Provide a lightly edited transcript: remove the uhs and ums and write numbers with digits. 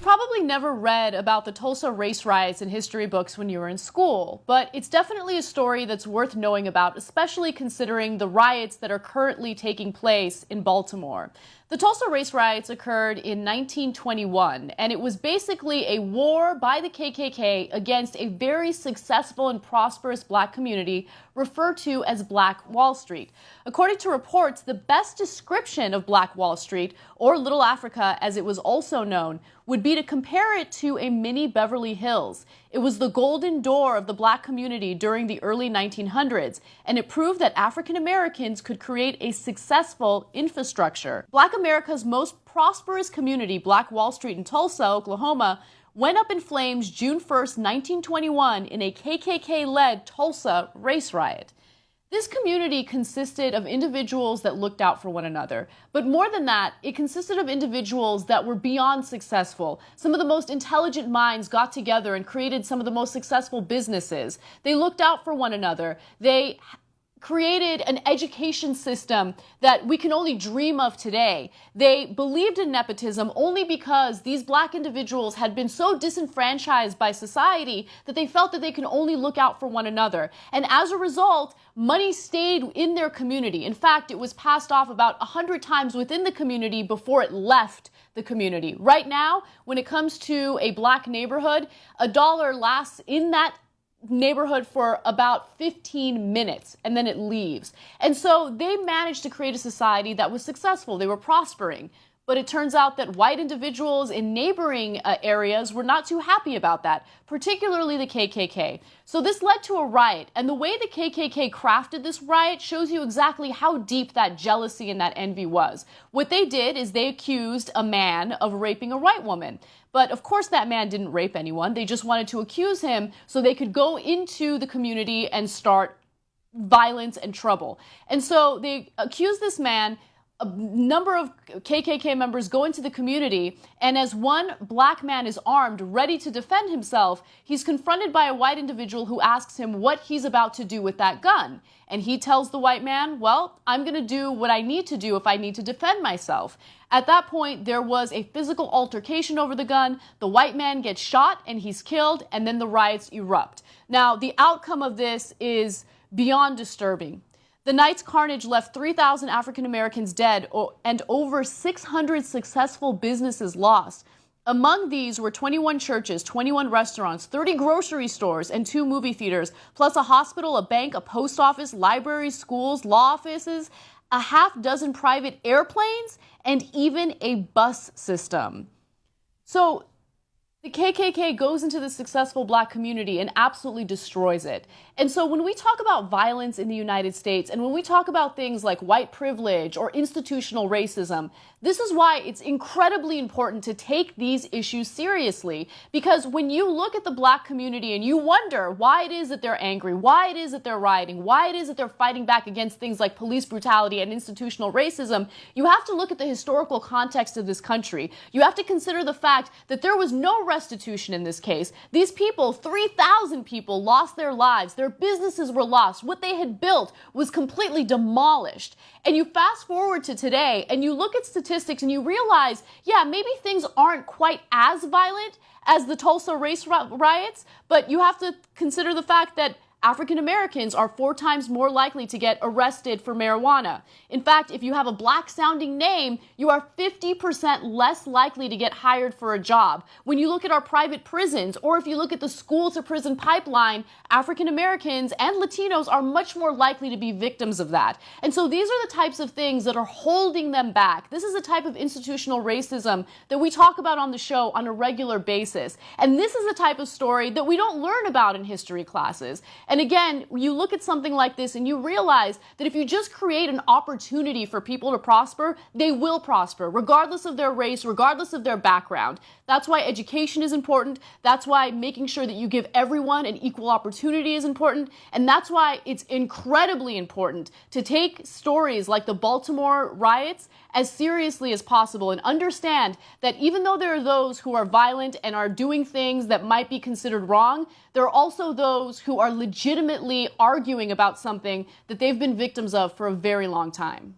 probably never read about the Tulsa race riots in history books when you were in school, but it's definitely a story that's worth knowing about, especially considering the riots that are currently taking place in Baltimore. The Tulsa race riots occurred in 1921, and it was basically a war by the KKK against a very successful and prosperous black community referred to as Black Wall Street. According to reports, the best description of Black Wall Street, or Little Africa as it was also known, would be to compare it to a mini Beverly Hills. It was the golden door of the black community during the early 1900s, and it proved that African Americans could create a successful infrastructure. Black America's most prosperous community, Black Wall Street in Tulsa, Oklahoma, went up in flames June 1st, 1921 in a KKK-led Tulsa race riot. This community consisted of individuals that looked out for one another. But more than that, it consisted of individuals that were beyond successful. Some of the most intelligent minds got together and created some of the most successful businesses. They looked out for one another. They created an education system that we can only dream of today. They believed in nepotism only because these black individuals had been so disenfranchised by society that they felt that they can only look out for one another. And as a result, money stayed in their community. In fact, it was passed off about 100 times within the community before it left the community. Right now, when it comes to a black neighborhood, a dollar lasts in that neighborhood for about 15 minutes and then it leaves. And so they managed to create a society that was successful. They were prospering. But it turns out that white individuals in neighboring areas were not too happy about that, particularly the KKK. So this led to a riot, and the way the KKK crafted this riot shows you exactly how deep that jealousy and that envy was. What they did is they accused a man of raping a white woman. But of course that man didn't rape anyone. They just wanted to accuse him so they could go into the community and start violence and trouble. And so they accused this man. A number of KKK members go into the community, and as one black man is armed, ready to defend himself, he's confronted by a white individual who asks him what he's about to do with that gun. And he tells the white man, well, I'm going to do what I need to do if I need to defend myself. At that point, there was a physical altercation over the gun. The white man gets shot and he's killed, and then the riots erupt. Now, the outcome of this is beyond disturbing. The night's carnage left 3,000 African Americans dead and over 600 successful businesses lost. Among these were 21 churches, 21 restaurants, 30 grocery stores, and 2 movie theaters, plus a hospital, a bank, a post office, libraries, schools, law offices, a half-dozen private airplanes, and even a bus system. So the KKK goes into the successful black community and absolutely destroys it. And so when we talk about violence in the United States and when we talk about things like white privilege or institutional racism, this is why it's incredibly important to take these issues seriously. Because when you look at the black community and you wonder why it is that they're angry, why it is that they're rioting, why it is that they're fighting back against things like police brutality and institutional racism, you have to look at the historical context of this country. You have to consider the fact that there was no restitution in this case. These people, 3,000 people, lost their lives. Their businesses were lost. What they had built was completely demolished. And you fast forward to today and you look at statistics and you realize, yeah, maybe things aren't quite as violent as the Tulsa race riots, but you have to consider the fact that African Americans are 4 times more likely to get arrested for marijuana. In fact, if you have a black-sounding name, you are 50% less likely to get hired for a job. When you look at our private prisons, or if you look at the school-to-prison pipeline, African Americans and Latinos are much more likely to be victims of that. And so these are the types of things that are holding them back. This is a type of institutional racism that we talk about on the show on a regular basis. And this is the type of story that we don't learn about in history classes. And again, you look at something like this and you realize that if you just create an opportunity for people to prosper, they will prosper, regardless of their race, regardless of their background. That's why education is important. That's why making sure that you give everyone an equal opportunity is important. And that's why it's incredibly important to take stories like the Baltimore riots as seriously as possible and understand that even though there are those who are violent and are doing things that might be considered wrong, there are also those who are legitimately arguing about something that they've been victims of for a very long time.